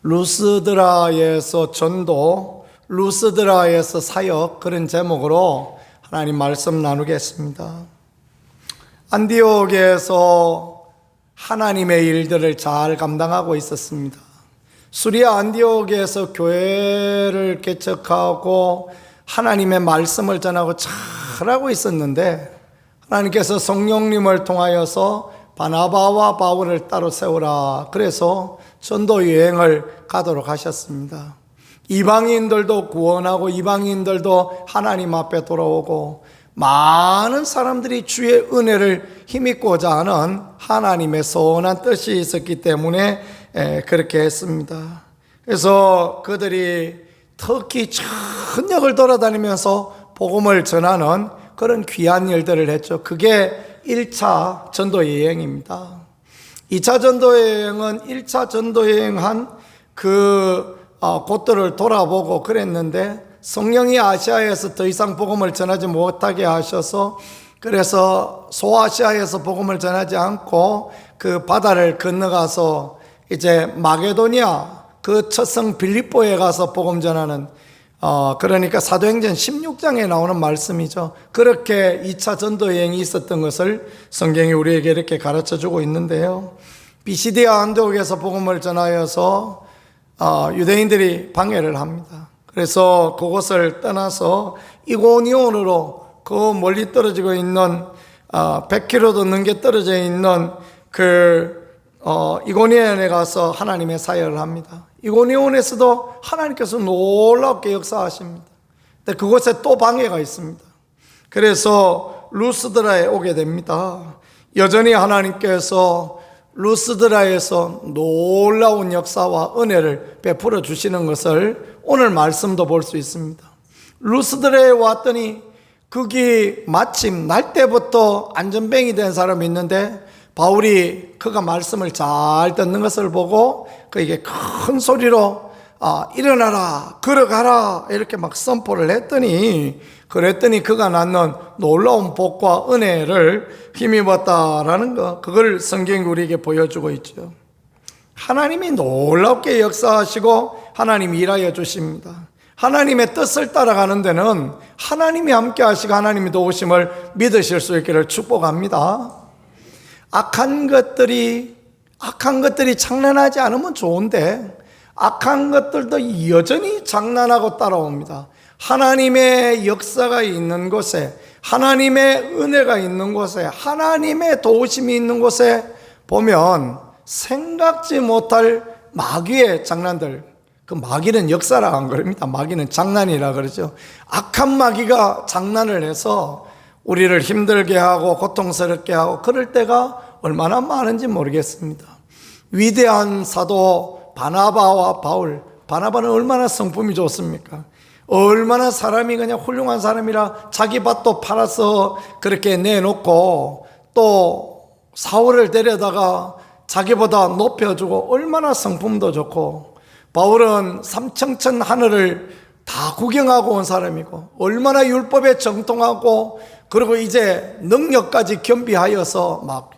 루스드라에서 전도, 루스드라에서 사역, 그런 제목으로 하나님 말씀 나누겠습니다. 안디옥에서 하나님의 일들을 잘 감당하고 있었습니다. 수리아 안디옥에서 교회를 개척하고 하나님의 말씀을 전하고 잘하고 있었는데, 하나님께서 성령님을 통하여서 바나바와 바울을 따로 세우라, 그래서 전도 여행을 가도록 하셨습니다. 이방인들도 구원하고 이방인들도 하나님 앞에 돌아오고 많은 사람들이 주의 은혜를 힘입고자 하는 하나님의 선한 뜻이 있었기 때문에 그렇게 했습니다. 그래서 그들이 특히 전역을 돌아다니면서 복음을 전하는 그런 귀한 일들을 했죠. 그게 1차 전도 여행입니다. 2차 전도 여행은 1차 전도 여행한 곳들을 돌아보고 그랬는데, 성령이 아시아에서 더 이상 복음을 전하지 못하게 하셔서, 그래서 소아시아에서 복음을 전하지 않고 그 바다를 건너가서 이제 마게도니아 그 첫 성 빌립보에 가서 복음 전하는, 그러니까 사도행전 16장에 나오는 말씀이죠. 그렇게 2차 전도 여행이 있었던 것을 성경이 우리에게 이렇게 가르쳐 주고 있는데요. 비시디아 안디옥에서 복음을 전하여서 유대인들이 방해를 합니다. 그래서 그곳을 떠나서 이고니온으로, 그 멀리 떨어지고 있는 100km도 넘게 떨어져 있는 이고니온에 가서 하나님의 사역을 합니다. 이고니온에서도 하나님께서 놀랍게 역사하십니다. 근데 그곳에 또 방해가 있습니다. 그래서 루스드라에 오게 됩니다. 여전히 하나님께서 루스드라에서 놀라운 역사와 은혜를 베풀어 주시는 것을 오늘 말씀도 볼 수 있습니다. 루스드라에 왔더니 거기 마침 날 때부터 안전뱅이 된 사람이 있는데, 바울이 그가 말씀을 잘 듣는 것을 보고 그에게 큰 소리로 일어나라, 걸어가라, 이렇게 막 선포를 했더니, 그랬더니 그가 낳는 놀라운 복과 은혜를 힘입었다라는 거, 그걸 성경이 우리에게 보여주고 있죠. 하나님이 놀랍게 역사하시고 하나님이 일하여 주십니다. 하나님의 뜻을 따라가는 데는 하나님이 함께 하시고 하나님이 도우심을 믿으실 수 있기를 축복합니다. 악한 것들이 장난하지 않으면 좋은데, 악한 것들도 여전히 장난하고 따라옵니다. 하나님의 역사가 있는 곳에, 하나님의 은혜가 있는 곳에, 하나님의 도우심이 있는 곳에 보면 생각지 못할 마귀의 장난들, 그 마귀는 역사라 한 겁니다. 마귀는 장난이라 그러죠. 악한 마귀가 장난을 해서 우리를 힘들게 하고 고통스럽게 하고 그럴 때가 얼마나 많은지 모르겠습니다. 위대한 사도 바나바와 바울, 바나바는 얼마나 성품이 좋습니까? 얼마나 사람이 그냥 훌륭한 사람이라 자기 밭도 팔아서 그렇게 내놓고, 또 사울을 데려다가 자기보다 높여주고 얼마나 성품도 좋고, 바울은 삼청천 하늘을 다 구경하고 온 사람이고 얼마나 율법에 정통하고, 그리고 이제 능력까지 겸비하여서 막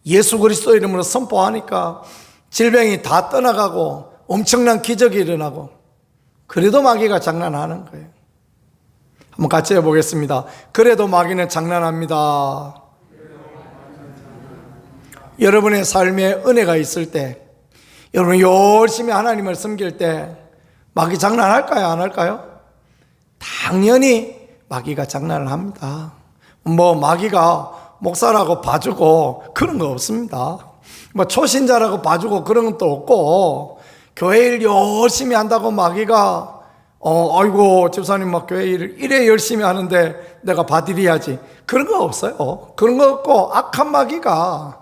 예수 그리스도 이름으로 선포하니까 질병이 다 떠나가고 엄청난 기적이 일어나고, 그래도 마귀가 장난하는 거예요. 한번 같이 해보겠습니다. 그래도 마귀는 장난합니다. 여러분의 삶에 은혜가 있을 때, 여러분 열심히 하나님을 섬길 때 마귀 장난할까요? 안 할까요? 당연히 마귀가 장난을 합니다. 마귀가 목사라고 봐주고 그런 거 없습니다. 초신자라고 봐주고 그런 것도 없고, 교회 일 열심히 한다고 마귀가 아이고 집사님 막 교회 일을 이래 열심히 하는데 내가 봐드려야지, 그런 거 없어요. 그런 거 없고, 악한 마귀가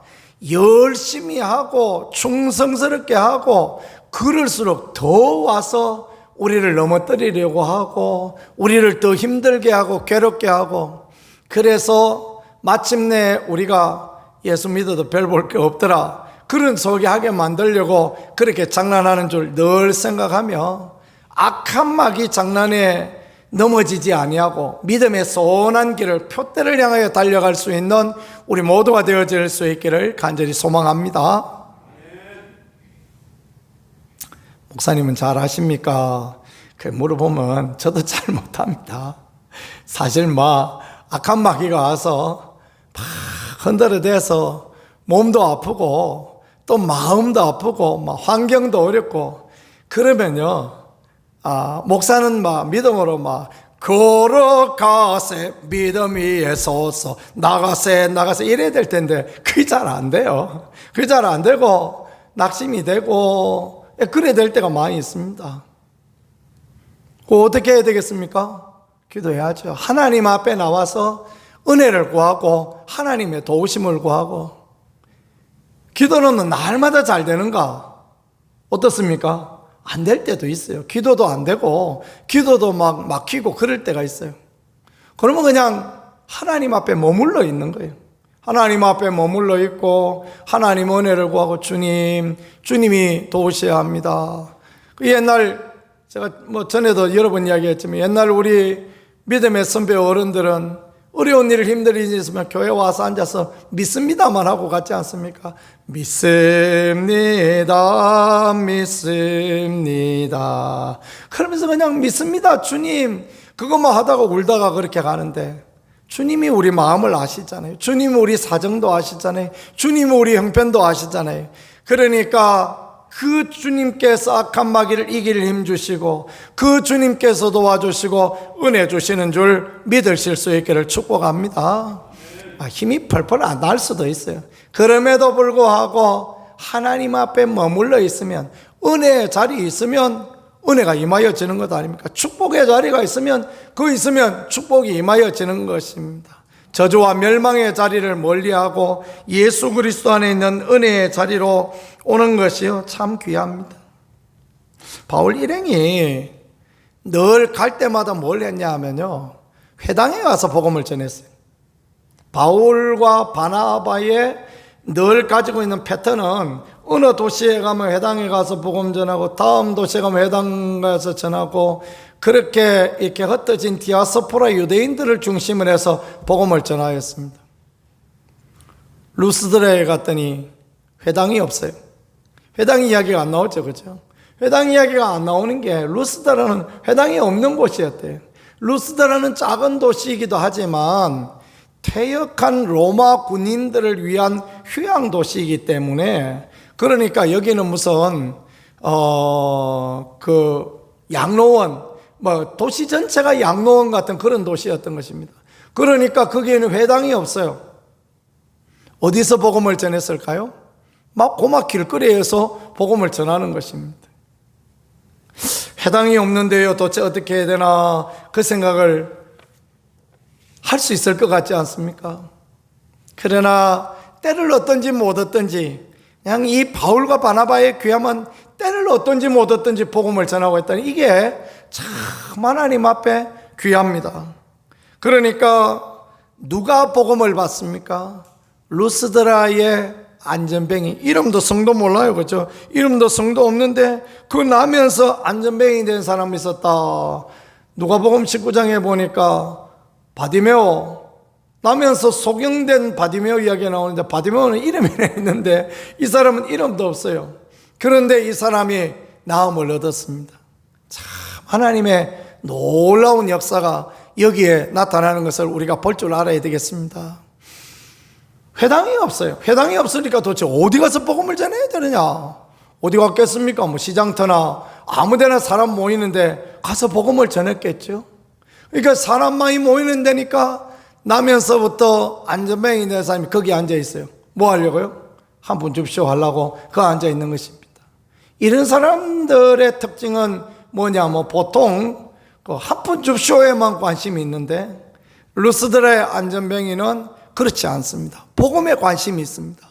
열심히 하고 충성스럽게 하고 그럴수록 더 와서 우리를 넘어뜨리려고 하고 우리를 더 힘들게 하고 괴롭게 하고, 그래서 마침내 우리가 예수 믿어도 별 볼 게 없더라, 그런 소개하게 만들려고 그렇게 장난하는 줄 늘 생각하며, 악한 마귀 장난에 넘어지지 아니하고 믿음의 선한 길을, 표대를 향하여 달려갈 수 있는 우리 모두가 되어질 수 있기를 간절히 소망합니다. 목사님은 잘 아십니까? 그 물어보면 저도 잘 못합니다. 사실 악한 마귀가 와서 막 흔들어대서 몸도 아프고 또 마음도 아프고 환경도 어렵고 그러면요, 목사는 믿음으로 걸어가세 믿음 위에 서서 나가세 이래야 될 텐데 그게 잘 안 돼요. 그게 잘 안 되고 낙심이 되고 그래야 될 때가 많이 있습니다. 어떻게 해야 되겠습니까? 기도해야죠. 하나님 앞에 나와서 은혜를 구하고 하나님의 도우심을 구하고. 기도는 날마다 잘 되는가? 어떻습니까? 안 될 때도 있어요. 기도도 안 되고 기도도 막히고 그럴 때가 있어요. 그러면 그냥 하나님 앞에 머물러 있는 거예요. 하나님 앞에 머물러 있고 하나님 은혜를 구하고 주님이 도우셔야 합니다. 그 옛날 제가 전에도 여러 번 이야기했지만 옛날 우리 믿음의 선배 어른들은 어려운 일 힘든 일이 있으면 교회 와서 앉아서 믿습니다만 하고 갔지 않습니까? 믿습니다 그러면서 그냥 믿습니다 주님 그것만 하다가 울다가 그렇게 가는데, 주님이 우리 마음을 아시잖아요. 주님이 우리 사정도 아시잖아요. 주님이 우리 형편도 아시잖아요. 그러니까 그 주님께서 악한 마귀를 이길 힘 주시고 그 주님께서 도와주시고 은혜 주시는 줄 믿으실 수 있기를 축복합니다. 힘이 펄펄 안 날 수도 있어요. 그럼에도 불구하고 하나님 앞에 머물러 있으면, 은혜의 자리에 있으면 은혜가 임하여지는 것 아닙니까? 축복의 자리가 있으면 축복이 임하여지는 것입니다. 저주와 멸망의 자리를 멀리하고 예수 그리스도 안에 있는 은혜의 자리로 오는 것이요 참 귀합니다. 바울 일행이 늘 갈 때마다 뭘 했냐 하면요, 회당에 가서 복음을 전했어요. 바울과 바나바의 늘 가지고 있는 패턴은 어느 도시에 가면 회당에 가서 복음 전하고 다음 도시에 가면 회당 가서 전하고, 그렇게 이렇게 흩어진 디아스포라 유대인들을 중심으로 해서 복음을 전하였습니다. 루스드라에 갔더니 회당이 없어요. 회당 이야기가 안 나오죠, 그죠? 회당 이야기가 안 나오는 게 루스드라는 회당이 없는 곳이었대요. 루스드라는 작은 도시이기도 하지만 퇴역한 로마 군인들을 위한 휴양 도시이기 때문에, 그러니까 여기는 무슨 양로원, 도시 전체가 양로원 같은 그런 도시였던 것입니다. 그러니까 거기에는 회당이 없어요. 어디서 복음을 전했을까요? 고막 길거리에서 복음을 전하는 것입니다. 회당이 없는데요, 도대체 어떻게 해야 되나 그 생각을 할 수 있을 것 같지 않습니까? 그러나 때를 얻든지 못 얻든지 그냥 이 바울과 바나바의 귀함은 때를 얻든지 못 얻든지 복음을 전하고 있다니, 이게 참 하나님 앞에 귀합니다. 그러니까 누가 복음을 받습니까? 루스드라의 안전뱅이, 이름도 성도 몰라요, 그렇죠? 이름도 성도 없는데 그 나면서 안전뱅이 된 사람이 있었다. 누가복음 19장에 보니까 바디메오, 나면서 소경된 바디메오 이야기가 나오는데, 바디메오는 이름이 있는데 이 사람은 이름도 없어요. 그런데 이 사람이 나음을 얻었습니다. 참 하나님의 놀라운 역사가 여기에 나타나는 것을 우리가 볼 줄 알아야 되겠습니다. 회당이 없어요. 회당이 없으니까 도대체 어디 가서 복음을 전해야 되느냐? 어디 갔겠습니까? 시장터나 아무데나 사람 모이는데 가서 복음을 전했겠죠. 그러니까 사람 많이 모이는 데니까 나면서부터 안전뱅이 된 사람이 거기 앉아 있어요. 뭐 하려고요? 한 분 줍쇼 하려고 그 앉아 있는 것입니다. 이런 사람들의 특징은 뭐냐, 보통 한 푼 줍쇼에만 관심이 있는데, 루스드라의 안전뱅이는 그렇지 않습니다. 복음에 관심이 있습니다.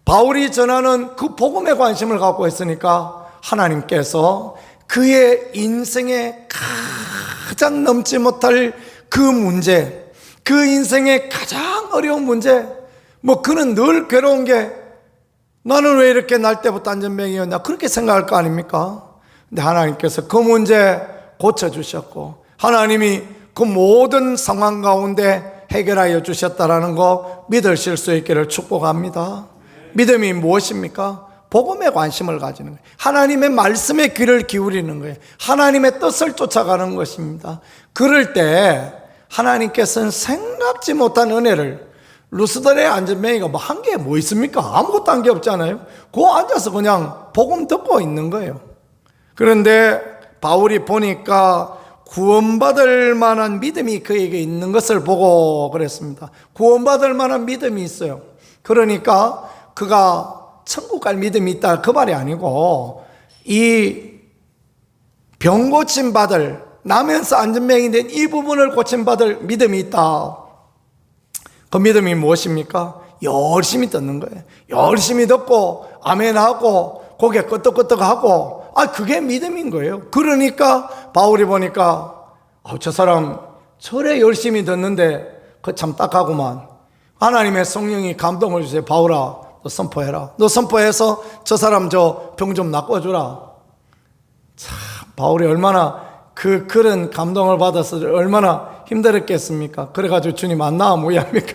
바울이 전하는 그 복음에 관심을 갖고 있으니까 하나님께서 그의 인생에 가장 넘지 못할 그 문제, 그 인생의 가장 어려운 문제, 그는 늘 괴로운 게 나는 왜 이렇게 날 때부터 안전뱅이였냐, 그렇게 생각할 거 아닙니까? 근데 하나님께서 그 문제 고쳐주셨고, 하나님이 그 모든 상황 가운데 해결하여 주셨다라는 거 믿으실 수 있기를 축복합니다. 믿음이 무엇입니까? 복음에 관심을 가지는 거예요. 하나님의 말씀에 귀를 기울이는 거예요. 하나님의 뜻을 쫓아가는 것입니다. 그럴 때 하나님께서는 생각지 못한 은혜를, 루스드라의 안전뱅이가 뭐 한 게 뭐 있습니까? 아무것도 한 게 없잖아요. 그 앉아서 그냥 복음 듣고 있는 거예요. 그런데 바울이 보니까 구원받을 만한 믿음이 그에게 있는 것을 보고 그랬습니다. 구원받을 만한 믿음이 있어요. 그러니까 그가 천국 갈 믿음이 있다 그 말이 아니고, 이 병 고침받을, 나면서 안전뱅이 된 이 부분을 고침받을 믿음이 있다. 그 믿음이 무엇입니까? 열심히 듣는 거예요. 열심히 듣고 아멘하고 고개 끄덕끄덕하고, 그게 믿음인 거예요. 그러니까 바울이 보니까 저 사람 저래 열심히 듣는데 그 참 딱하구만. 하나님의 성령이 감동을 주세요. 바울아, 너 선포해라. 너 선포해서 저 사람 저 병 좀 낚아주라. 참 바울이 얼마나 그 그런 감동을 받아서 얼마나 힘들었겠습니까? 그래가지고 주님 안 나와 뭐야 합니까?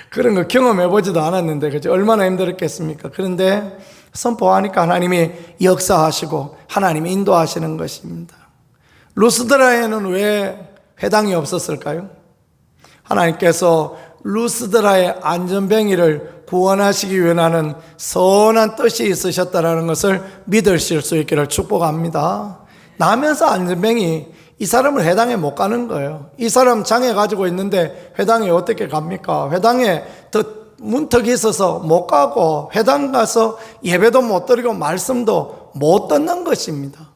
그런 거 경험해보지도 않았는데 그죠? 얼마나 힘들었겠습니까? 그런데 선포하니까 하나님이 역사하시고 하나님이 인도하시는 것입니다. 루스드라에는 왜 회당이 없었을까요? 하나님께서 루스드라의 안전뱅이를 구원하시기 위한 선한 뜻이 있으셨다는 것을 믿으실 수 있기를 축복합니다. 나면서 안전뱅이, 이 사람을 회당에 못 가는 거예요. 이 사람 장애 가지고 있는데 회당에 어떻게 갑니까? 회당에 더 문턱이 있어서 못 가고, 회당 가서 예배도 못 드리고 말씀도 못 듣는 것입니다.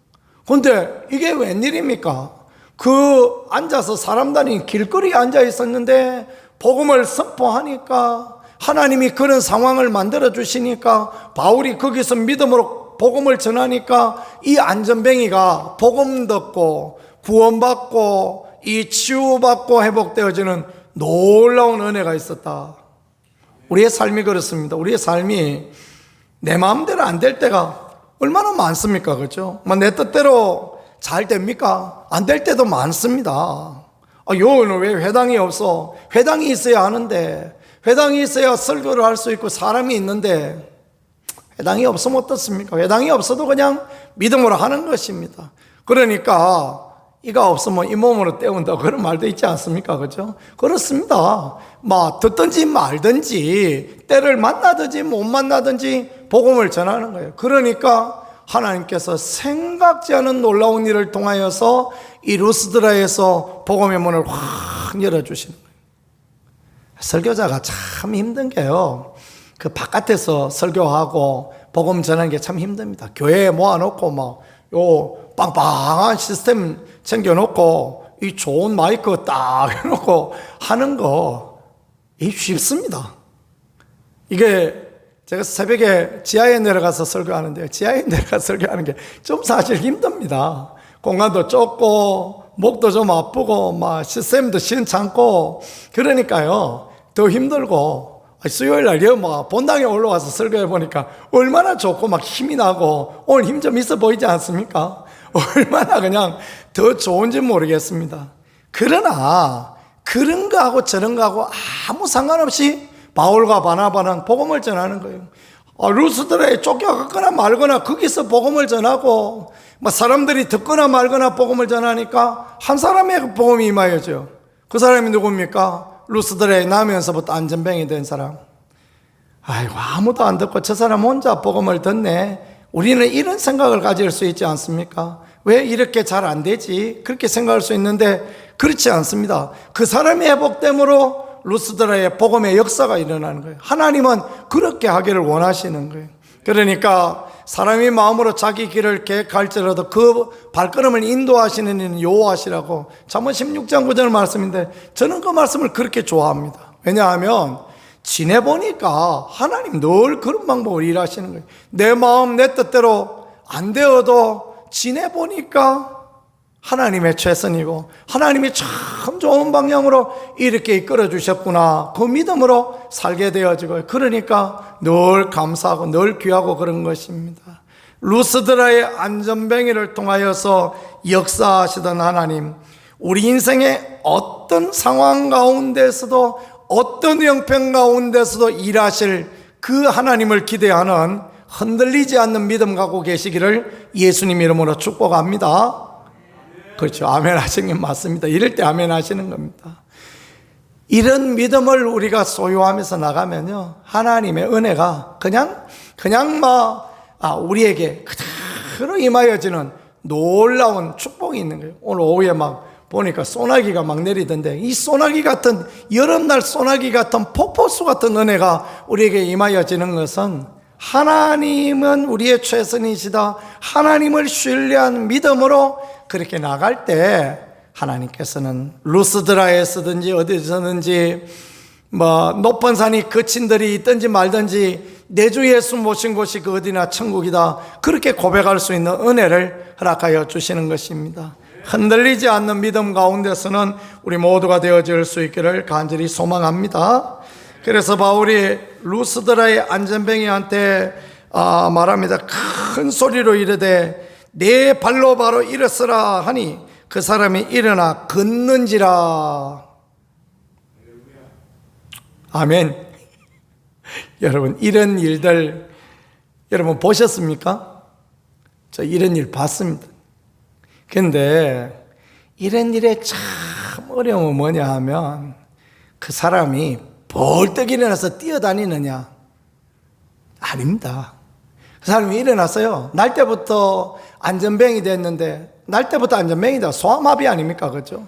그런데 이게 웬일입니까? 그 앉아서 사람 다니는 길거리에 앉아 있었는데 복음을 선포하니까, 하나님이 그런 상황을 만들어 주시니까, 바울이 거기서 믿음으로 복음을 전하니까 이 안전뱅이가 복음 듣고 구원받고 이 치유받고 회복되어지는 놀라운 은혜가 있었다. 우리의 삶이 그렇습니다. 우리의 삶이 내 마음대로 안 될 때가 얼마나 많습니까? 그렇죠? 내 뜻대로 잘 됩니까? 안 될 때도 많습니다. 요는 왜 회당이 없어? 회당이 있어야 하는데, 회당이 있어야 설교를 할 수 있고 사람이 있는데, 회당이 없으면 어떻습니까? 회당이 없어도 그냥 믿음으로 하는 것입니다. 그러니까 이가 없으면 이 몸으로 때운다 그런 말도 있지 않습니까? 그렇죠? 그렇습니다. 듣든지 말든지, 때를 만나든지 못 만나든지 복음을 전하는 거예요. 그러니까 하나님께서 생각지 않은 놀라운 일을 통하여서 이 루스드라에서 복음의 문을 확 열어주시는 거예요. 설교자가 참 힘든 게요, 그 바깥에서 설교하고 복음 전하는 게 참 힘듭니다. 교회에 모아놓고 요 빵빵한 시스템 챙겨놓고 이 좋은 마이크 딱 해놓고 하는 거, 이 쉽습니다. 이게 제가 새벽에 지하에 내려가서 설교하는데요, 지하에 내려가서 설교하는 게 좀 사실 힘듭니다. 공간도 좁고 목도 좀 아프고 시스템도 시원찮고, 그러니까요 더 힘들고, 수요일날 본당에 올라와서 설교해 보니까 얼마나 좋고 힘이 나고 오늘 힘 좀 있어 보이지 않습니까? 얼마나 그냥 더 좋은지 모르겠습니다. 그러나 그런 거하고 저런 거하고 아무 상관없이 바울과 바나바는 복음을 전하는 거예요. 루스드라에 쫓겨갔거나 말거나 거기서 복음을 전하고, 사람들이 듣거나 말거나 복음을 전하니까 한 사람의 복음이 임하여져요. 그 사람이 누굽니까? 루스드라에 나면서부터 안전뱅이 된 사람. 아무도 안 듣고 저 사람 혼자 복음을 듣네. 우리는 이런 생각을 가질 수 있지 않습니까? 왜 이렇게 잘 안 되지? 그렇게 생각할 수 있는데 그렇지 않습니다. 그 사람이 회복됨으로 루스드라의 복음의 역사가 일어나는 거예요. 하나님은 그렇게 하기를 원하시는 거예요. 그러니까 사람이 마음으로 자기 길을 계획할지라도 그 발걸음을 인도하시는 이는 여호와시라고 잠언 16장 9절 말씀인데, 저는 그 말씀을 그렇게 좋아합니다. 왜냐하면 지내보니까 하나님 늘 그런 방법으로 일하시는 거예요. 내 마음 내 뜻대로 안 되어도 지내보니까 하나님의 최선이고 하나님이 참 좋은 방향으로 이렇게 이끌어 주셨구나, 그 믿음으로 살게 되어지고, 그러니까 늘 감사하고 늘 귀하고 그런 것입니다. 루스드라의 안전뱅이를 통하여서 역사하시던 하나님, 우리 인생의 어떤 상황 가운데서도 어떤 형편 가운데서도 일하실 그 하나님을 기대하는 흔들리지 않는 믿음 갖고 계시기를 예수님 이름으로 축복합니다. 그렇죠. 아멘 하시는 게 맞습니다. 이럴 때 아멘 하시는 겁니다. 이런 믿음을 우리가 소유하면서 나가면요, 하나님의 은혜가 그냥 우리에게 그대로 임하여지는 놀라운 축복이 있는 거예요. 오늘 오후에 막 보니까 소나기가 막 내리던데, 이 소나기 같은, 여름날 소나기 같은 폭포수 같은 은혜가 우리에게 임하여지는 것은 하나님은 우리의 최선이시다, 하나님을 신뢰한 믿음으로 그렇게 나갈 때 하나님께서는 루스드라에 서든지 어디서든지 높은 산이 거친들이 있든지 말든지 내 주 예수 모신 곳이 그 어디나 천국이다, 그렇게 고백할 수 있는 은혜를 허락하여 주시는 것입니다. 흔들리지 않는 믿음 가운데서는 우리 모두가 되어질 수 있기를 간절히 소망합니다. 그래서 바울이 루스드라의 안전뱅이한테 말합니다. 큰 소리로 이르되 내 발로 바로 일어서라 하니 그 사람이 일어나 걷는지라. 아멘. 여러분, 이런 일들 여러분 보셨습니까? 저 이런 일 봤습니다. 근데 이런 일에 참 어려움은 뭐냐 하면 그 사람이 벌떡 일어나서 뛰어다니느냐? 아닙니다. 그 사람이 일어났어요. 날 때부터 안전뱅이 됐는데, 날 때부터 안전뱅이다. 소아마비 아닙니까? 그죠?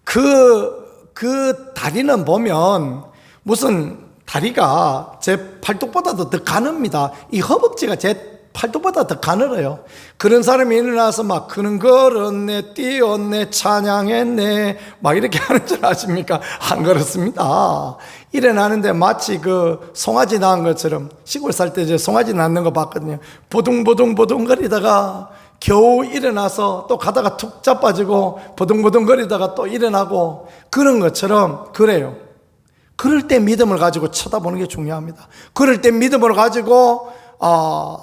그 다리는 보면 무슨 다리가 제 팔뚝보다도 더 가늡니다. 이 허벅지가 제 팔뚝보다 더 가늘어요. 그런 사람이 일어나서 막 그는 걸었네, 뛰었네, 찬양했네, 막 이렇게 하는 줄 아십니까? 안 그렇습니다. 일어나는데 마치 그 송아지 낳은 것처럼, 시골 살 때 저 송아지 낳는 거 봤거든요. 보둥보둥 거리다가 겨우 일어나서 또 가다가 툭 자빠지고 보둥보둥 거리다가 또 일어나고, 그런 것처럼 그래요. 그럴 때 믿음을 가지고 쳐다보는 게 중요합니다. 그럴 때 믿음을 가지고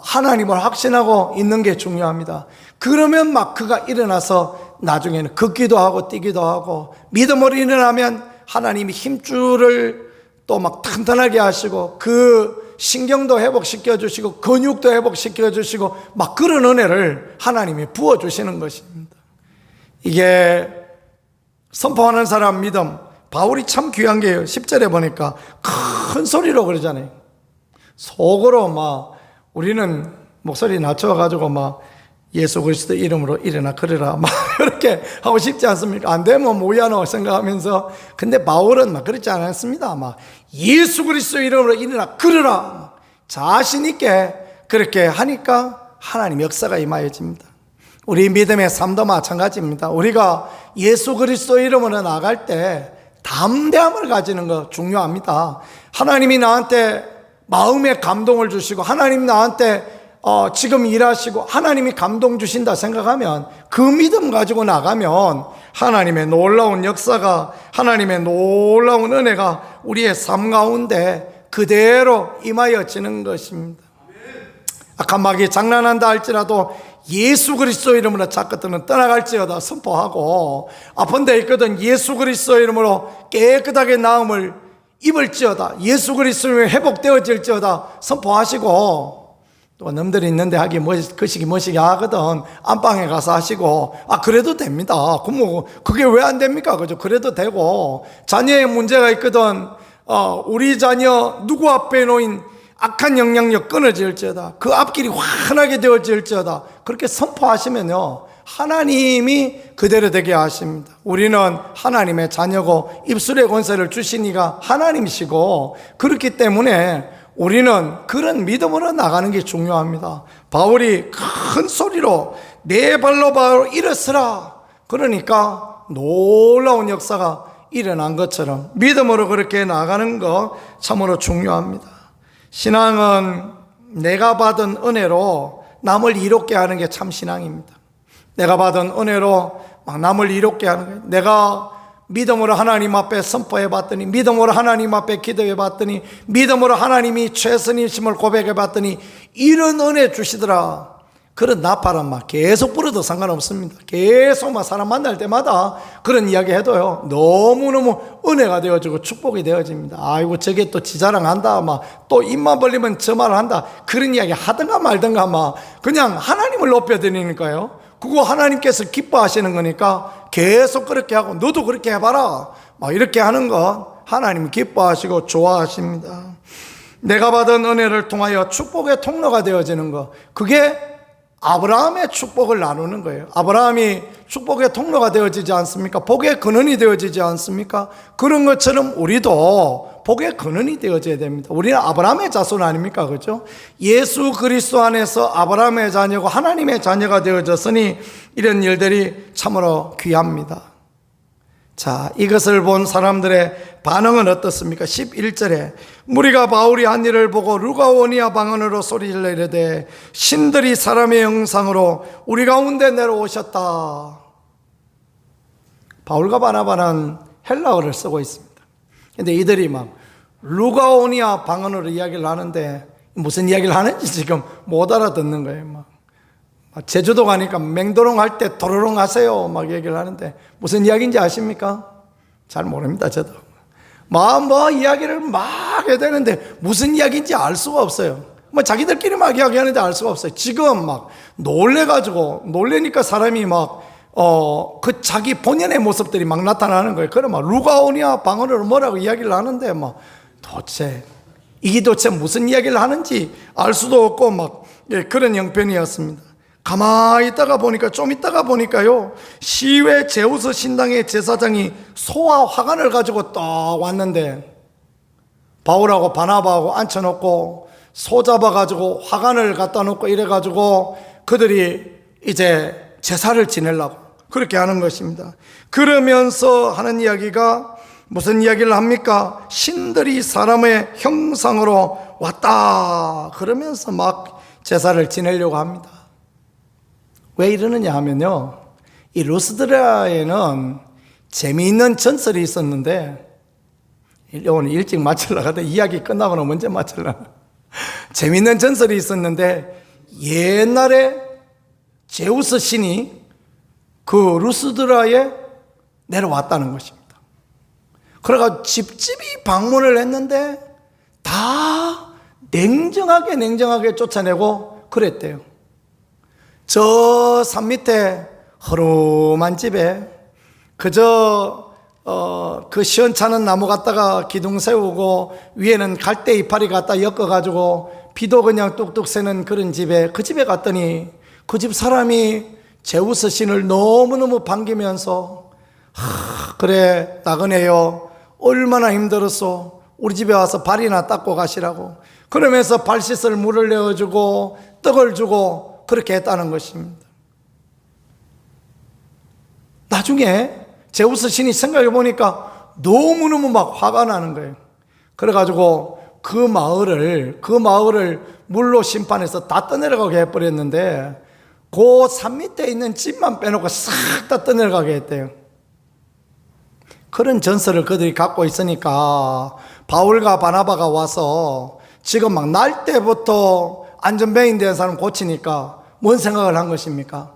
하나님을 확신하고 있는 게 중요합니다. 그러면 막 그가 일어나서 나중에는 걷기도 하고 뛰기도 하고, 믿음으로 일어나면 하나님이 힘줄을 또 막 튼튼하게 하시고 그 신경도 회복시켜 주시고 근육도 회복시켜 주시고 막 그런 은혜를 하나님이 부어주시는 것입니다. 이게 선포하는 사람 믿음, 바울이 참 귀한 게요. 10절에 보니까 큰 소리로 그러잖아요. 속으로 막 우리는 목소리 낮춰가지고 막 예수 그리스도 이름으로 일어나 걸으라 막 이렇게 하고 싶지 않습니까? 안 되면 뭐야노 생각하면서. 근데 바울은 막 그렇지 않았습니다. 막 예수 그리스도 이름으로 일어나 걸으라 자신 있게 그렇게 하니까 하나님 역사가 임하여집니다. 우리 믿음의 삶도 마찬가지입니다. 우리가 예수 그리스도 이름으로 나갈 때 담대함을 가지는 거 중요합니다. 하나님이 나한테 마음의 감동을 주시고 하나님 나한테 지금 일하시고 하나님이 감동 주신다 생각하면 그 믿음 가지고 나가면 하나님의 놀라운 역사가, 하나님의 놀라운 은혜가 우리의 삶 가운데 그대로 임하여지는 것입니다. 악한 마귀 장난한다 할지라도 예수 그리스도 이름으로 작것들은 떠나갈지어다 선포하고, 아픈 데 있거든 예수 그리스도 이름으로 깨끗하게 나음을 입을지어다, 예수 그리스도로 회복되어질지어다 선포하시고, 또 놈들이 있는데 하기 거시기 하거든 안방에 가서 하시고, 그래도 됩니다. 그럼 그게 왜 안 됩니까? 그죠? 그래도 되고, 자녀의 문제가 있거든 우리 자녀 누구 앞에 놓인 악한 영향력 끊어질지어다, 그 앞길이 환하게 되어질지어다 그렇게 선포하시면요 하나님이 그대로 되게 하십니다. 우리는 하나님의 자녀고 입술의 권세를 주신 이가 하나님이시고, 그렇기 때문에 우리는 그런 믿음으로 나가는 게 중요합니다. 바울이 큰 소리로 내 발로 바로 일어서라, 그러니까 놀라운 역사가 일어난 것처럼 믿음으로 그렇게 나가는 거 참으로 중요합니다. 신앙은 내가 받은 은혜로 남을 이롭게 하는 게 참 신앙입니다. 내가 받은 은혜로 막 남을 이롭게 하는 거예요. 내가 믿음으로 하나님 앞에 선포해 봤더니, 믿음으로 하나님 앞에 기도해 봤더니, 믿음으로 하나님이 최선이심을 고백해 봤더니 이런 은혜 주시더라. 그런 나팔은 막 계속 불어도 상관없습니다. 계속 막 사람 만날 때마다 그런 이야기 해도요, 너무너무 은혜가 되어지고 축복이 되어집니다. 아이고, 저게 또 지자랑한다. 막 또 입만 벌리면 저 말을 한다. 그런 이야기 하든가 말든가 막 그냥 하나님을 높여드리니까요. 그거 하나님께서 기뻐하시는 거니까 계속 그렇게 하고, 너도 그렇게 해봐라. 막 이렇게 하는 건 하나님 기뻐하시고 좋아하십니다. 내가 받은 은혜를 통하여 축복의 통로가 되어지는 것, 그게 아브라함의 축복을 나누는 거예요. 아브라함이 축복의 통로가 되어지지 않습니까? 복의 근원이 되어지지 않습니까? 그런 것처럼 우리도 복의 근원이 되어져야 됩니다. 우리는 아브라함의 자손 아닙니까? 그렇죠? 예수 그리스도 안에서 아브라함의 자녀고 하나님의 자녀가 되어졌으니 이런 일들이 참으로 귀합니다. 자, 이것을 본 사람들의 반응은 어떻습니까? 11절에 무리가 바울이 한 일을 보고 루가오니아 방언으로 소리를 내려되 신들이 사람의 형상으로 우리 가운데 내려오셨다. 바울과 바나바는 헬라어를 쓰고 있습니다. 근데 이들이 막 루가오니아 방언으로 이야기를 하는데 무슨 이야기를 하는지 지금 못 알아듣는 거예요. 막 제주도 가니까 맹도롱 할 때 도로롱 하세요 막 얘기를 하는데 무슨 이야기인지 아십니까? 잘 모릅니다. 저도 뭐 이야기를 막 해야 되는데 무슨 이야기인지 알 수가 없어요. 뭐 자기들끼리 막 이야기하는데 알 수가 없어요. 지금 막 놀래니까 사람이 막 그 자기 본연의 모습들이 막 나타나는 거예요. 그래 막 루가오니아 방언으로 뭐라고 이야기를 하는데 막 이게 도대체 무슨 이야기를 하는지 알 수도 없고 막 그런 형편이었습니다. 가만히 있다가 보니까 좀 있다가 보니까요, 시외 제우스 신당의 제사장이 소와 화관을 가지고 딱 왔는데 바울하고 바나바하고 앉혀놓고 소 잡아가지고 화관을 갖다 놓고 이래가지고 그들이 이제 제사를 지내려고 그렇게 하는 것입니다. 그러면서 하는 이야기가 무슨 이야기를 합니까? 신들이 사람의 형상으로 왔다 그러면서 막 제사를 지내려고 합니다. 왜 이러느냐 하면요, 이 루스드라에는 재미있는 전설이 있었는데, 오늘 일찍 마치려고 하다 이야기 끝나고는 언제 마치려고. 재미있는 전설이 있었는데 옛날에 제우스 신이 그 루스드라에 내려왔다는 것입니다. 그래가 집집이 방문을 했는데 다 냉정하게 쫓아내고 그랬대요. 저 산 밑에 허름한 집에 그저 그 시원찮은 나무 갖다가 기둥 세우고 위에는 갈대 이파리 갖다 엮어가지고 비도 그냥 뚝뚝 새는 그런 집에, 그 집에 갔더니 그 집 사람이 제우스 신을 너무너무 반기면서 그래 나그네요, 얼마나 힘들었어, 우리 집에 와서 발이나 닦고 가시라고 그러면서 발 씻을 물을 내어주고 떡을 주고 그렇게 했다는 것입니다. 나중에 제우스 신이 생각해 보니까 너무너무 막 화가 나는 거예요. 그래가지고 그 마을을 물로 심판해서 다 떠내려가게 해버렸는데 그 산 밑에 있는 집만 빼놓고 싹 다 떠내려가게 했대요. 그런 전설을 그들이 갖고 있으니까 바울과 바나바가 와서 지금 막 날 때부터 안전뱅이 된 사람 고치니까 뭔 생각을 한 것입니까?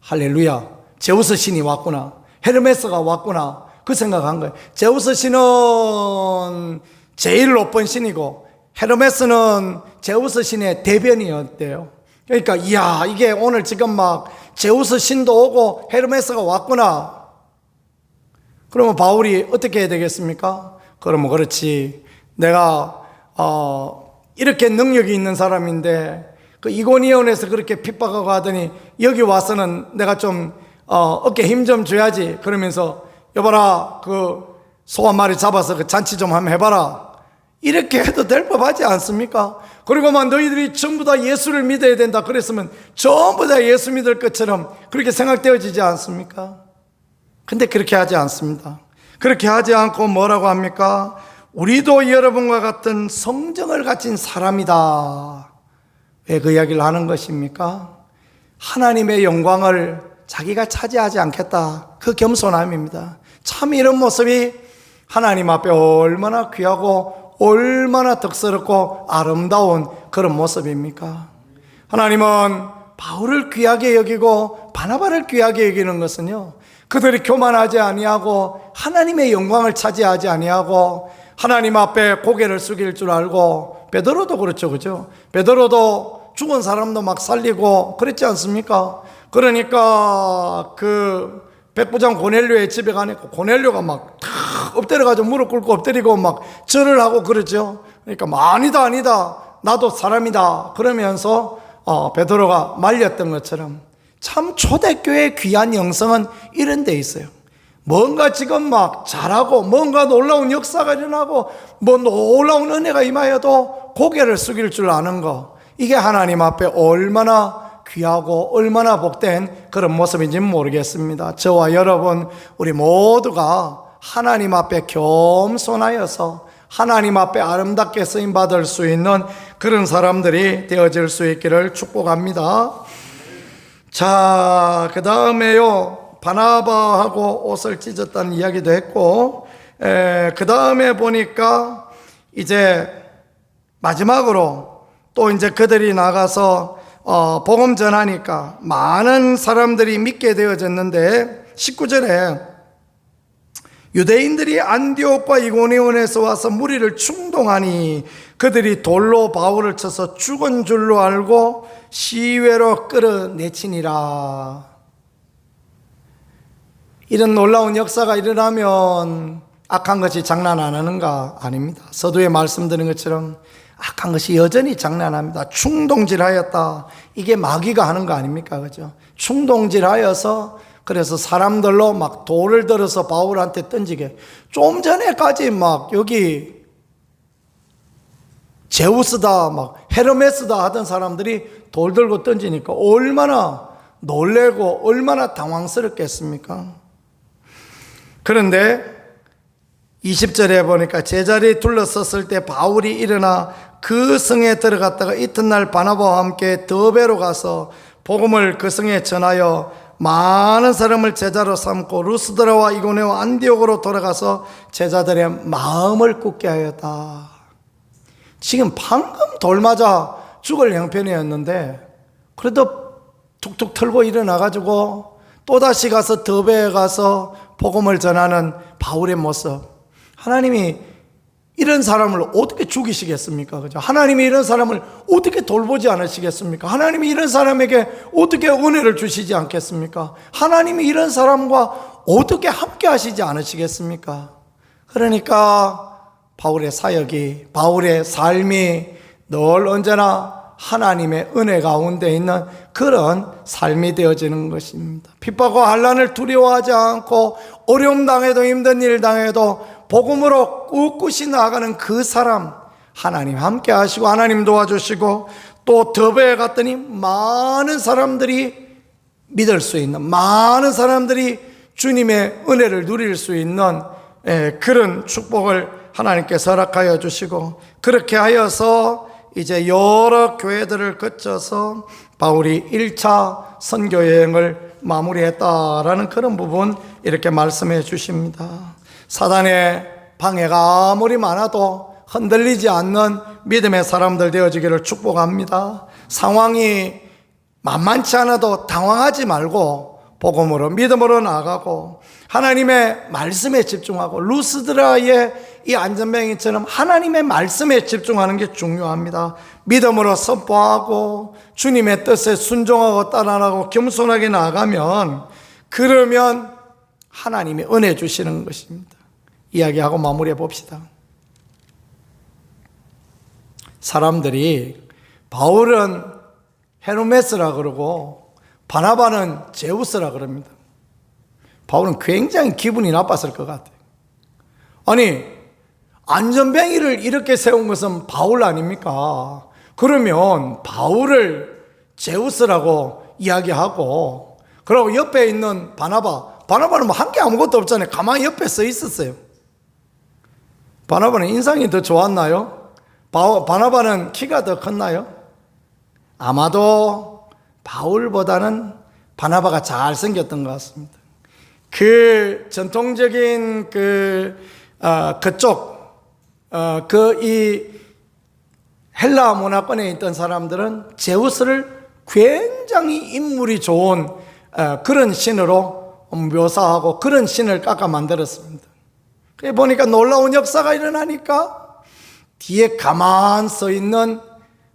할렐루야, 제우스 신이 왔구나, 헤르메스가 왔구나, 그 생각한 거예요. 제우스 신은 제일 높은 신이고 헤르메스는 제우스 신의 대변이었대요. 그러니까 이야, 이게 오늘 지금 막 제우스 신도 오고 헤르메스가 왔구나. 그러면 바울이 어떻게 해야 되겠습니까? 그러면 그렇지, 내가 이렇게 능력이 있는 사람인데 그 이고니온에서 그렇게 핍박하고 하더니 여기 와서는 내가 좀 어깨 힘 좀 줘야지. 그러면서 여봐라, 그 소 한 마리 잡아서 그 잔치 좀 한번 해봐라. 이렇게 해도 될 법하지 않습니까? 그리고 막 너희들이 전부 다 예수를 믿어야 된다 그랬으면 전부 다 예수 믿을 것처럼 그렇게 생각되어지지 않습니까? 근데 그렇게 하지 않습니다. 그렇게 하지 않고 뭐라고 합니까? 우리도 여러분과 같은 성정을 가진 사람이다. 왜 그 이야기를 하는 것입니까? 하나님의 영광을 자기가 차지하지 않겠다, 그 겸손함입니다. 참 이런 모습이 하나님 앞에 얼마나 귀하고 얼마나 덕스럽고 아름다운 그런 모습입니까? 하나님은 바울을 귀하게 여기고 바나바를 귀하게 여기는 것은요, 그들이 교만하지 아니하고 하나님의 영광을 차지하지 아니하고 하나님 앞에 고개를 숙일 줄 알고, 베드로도 그렇죠, 그죠? 베드로도 죽은 사람도 막 살리고 그랬지 않습니까? 그러니까 그 백부장 고넬료의 집에 가니까 고넬료가 막 엎드려가지고 무릎 꿇고 엎드리고 막 절을 하고 그러죠. 그러니까 아니다 아니다, 나도 사람이다 그러면서 베드로가 말렸던 것처럼, 참 초대교회의 귀한 영성은 이런 데 있어요. 뭔가 지금 막 잘하고 뭔가 놀라운 역사가 일어나고 뭐 놀라운 은혜가 임하여도 고개를 숙일 줄 아는 거, 이게 하나님 앞에 얼마나 귀하고 얼마나 복된 그런 모습인지는 모르겠습니다. 저와 여러분 우리 모두가 하나님 앞에 겸손하여서 하나님 앞에 아름답게 쓰임받을 수 있는 그런 사람들이 되어질 수 있기를 축복합니다. 자, 그 다음에요, 바나바하고 옷을 찢었다는 이야기도 했고, 그 다음에 보니까 이제 마지막으로 또 이제 그들이 나가서 복음 전하니까 많은 사람들이 믿게 되어졌는데, 19절에 유대인들이 안디옥과 이고니온에서 와서 무리를 충동하니 그들이 돌로 바울을 쳐서 죽은 줄로 알고 시외로 끌어내치니라. 이런 놀라운 역사가 일어나면 악한 것이 장난 안 하는가? 아닙니다. 서두에 말씀드린 것처럼 악한 것이 여전히 장난합니다. 충동질하였다, 이게 마귀가 하는 거 아닙니까? 그죠? 충동질하여서 그래서 사람들로 막 돌을 들어서 바울한테 던지게, 좀 전에까지 막 여기 제우스다 막 헤르메스다 하던 사람들이 돌 들고 던지니까 얼마나 놀래고 얼마나 당황스럽겠습니까? 그런데 20절에 보니까 제자리에 둘러섰을 때 바울이 일어나 그 성에 들어갔다가 이튿날 바나바와 함께 더베로 가서 복음을 그 성에 전하여 많은 사람을 제자로 삼고 루스드라와 이고니와 안디옥으로 돌아가서 제자들의 마음을 굳게 하였다. 지금 방금 돌 맞아 죽을 형편이었는데 그래도 툭툭 털고 일어나가지고 또다시 가서 더베에 가서 복음을 전하는 바울의 모습. 하나님이 이런 사람을 어떻게 죽이시겠습니까? 그죠? 하나님이 이런 사람을 어떻게 돌보지 않으시겠습니까? 하나님이 이런 사람에게 어떻게 은혜를 주시지 않겠습니까? 하나님이 이런 사람과 어떻게 함께 하시지 않으시겠습니까? 그러니까 바울의 사역이, 바울의 삶이 늘 언제나 하나님의 은혜 가운데 있는 그런 삶이 되어지는 것입니다. 핍박과 환난을 두려워하지 않고 어려움 당해도 힘든 일 당해도 복음으로 꿋꿋이 나아가는 그 사람, 하나님 함께 하시고 하나님 도와주시고, 또 더베에 갔더니 많은 사람들이 믿을 수 있는, 많은 사람들이 주님의 은혜를 누릴 수 있는 그런 축복을 하나님께서 허락하여 주시고, 그렇게 하여서 이제 여러 교회들을 거쳐서 바울이 1차 선교 여행을 마무리했다라는 그런 부분 이렇게 말씀해 주십니다. 사단의 방해가 아무리 많아도 흔들리지 않는 믿음의 사람들 되어지기를 축복합니다. 상황이 만만치 않아도 당황하지 말고 복음으로, 믿음으로 나아가고 하나님의 말씀에 집중하고, 루스드라의 이 안전뱅이처럼 하나님의 말씀에 집중하는 게 중요합니다. 믿음으로 선포하고 주님의 뜻에 순종하고 따라가고 겸손하게 나아가면, 그러면 하나님이 은혜 주시는 것입니다. 이야기하고 마무리해 봅시다. 사람들이 바울은 헤르메스라 그러고 바나바는 제우스라 그럽니다. 바울은 굉장히 기분이 나빴을 것 같아요. 아니, 안전뱅이를 이렇게 세운 것은 바울 아닙니까? 그러면 바울을 제우스라고 이야기하고, 그리고 옆에 있는 바나바는 뭐 한 게 아무것도 없잖아요. 가만히 옆에 서 있었어요. 바나바는 인상이 더 좋았나요? 바나바는 키가 더 컸나요? 아마도 바울보다는 바나바가 잘생겼던 것 같습니다. 그 전통적인 이 헬라 문화권에 있던 사람들은 제우스를 굉장히 인물이 좋은 그런 신으로 묘사하고 그런 신을 깎아 만들었습니다. 그래 보니까 놀라운 역사가 일어나니까 뒤에 가만 서 있는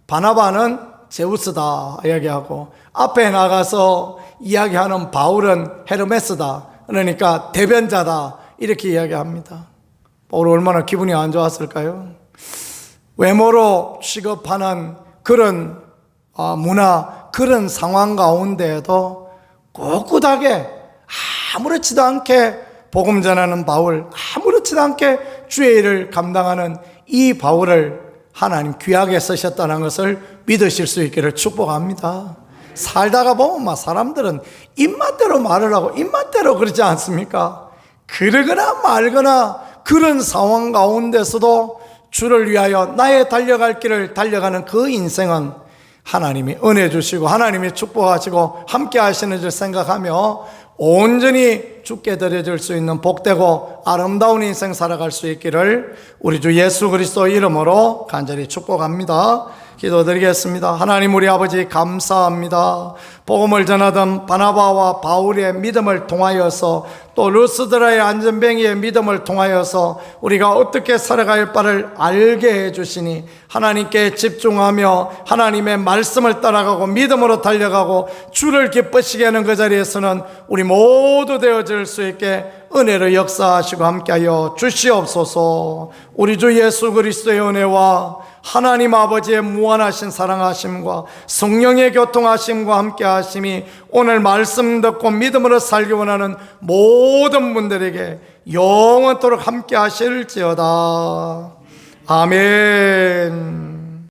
바나바는 제우스다 이야기하고, 앞에 나가서 이야기하는 바울은 헤르메스다, 그러니까 대변자다, 이렇게 이야기합니다. 바울 얼마나 기분이 안 좋았을까요? 외모로 취급하는 그런 문화, 그런 상황 가운데에도 꿋꿋하게 아무렇지도 않게 복음 전하는 바울, 아무렇지도 않게 주의 일을 감당하는 이 바울을 하나님 귀하게 쓰셨다는 것을 믿으실 수 있기를 축복합니다. 살다가 보면 사람들은 입맛대로 말을 하고 입맛대로 그러지 않습니까? 그러거나 말거나 그런 상황 가운데서도 주를 위하여 나의 달려갈 길을 달려가는 그 인생은 하나님이 은혜 주시고 하나님이 축복하시고 함께 하시는 줄 생각하며 온전히 주께 드려질 수 있는 복되고 아름다운 인생 살아갈 수 있기를 우리 주 예수 그리스도 이름으로 간절히 축복합니다. 기도드리겠습니다. 하나님 우리 아버지 감사합니다. 복음을 전하던 바나바와 바울의 믿음을 통하여서 또 루스드라의 안전뱅이의 믿음을 통하여서 우리가 어떻게 살아갈 바를 알게 해주시니 하나님께 집중하며 하나님의 말씀을 따라가고 믿음으로 달려가고 주를 기쁘시게 하는 그 자리에서는 우리 모두 되어질 수 있게 은혜를 역사하시고 함께하여 주시옵소서. 우리 주 예수 그리스도의 은혜와 하나님 아버지의 무한하신 사랑하심과 성령의 교통하심과 함께하심이 오늘 말씀 듣고 믿음으로 살기 원하는 모든 분들에게 영원토록 함께하실지어다. 아멘.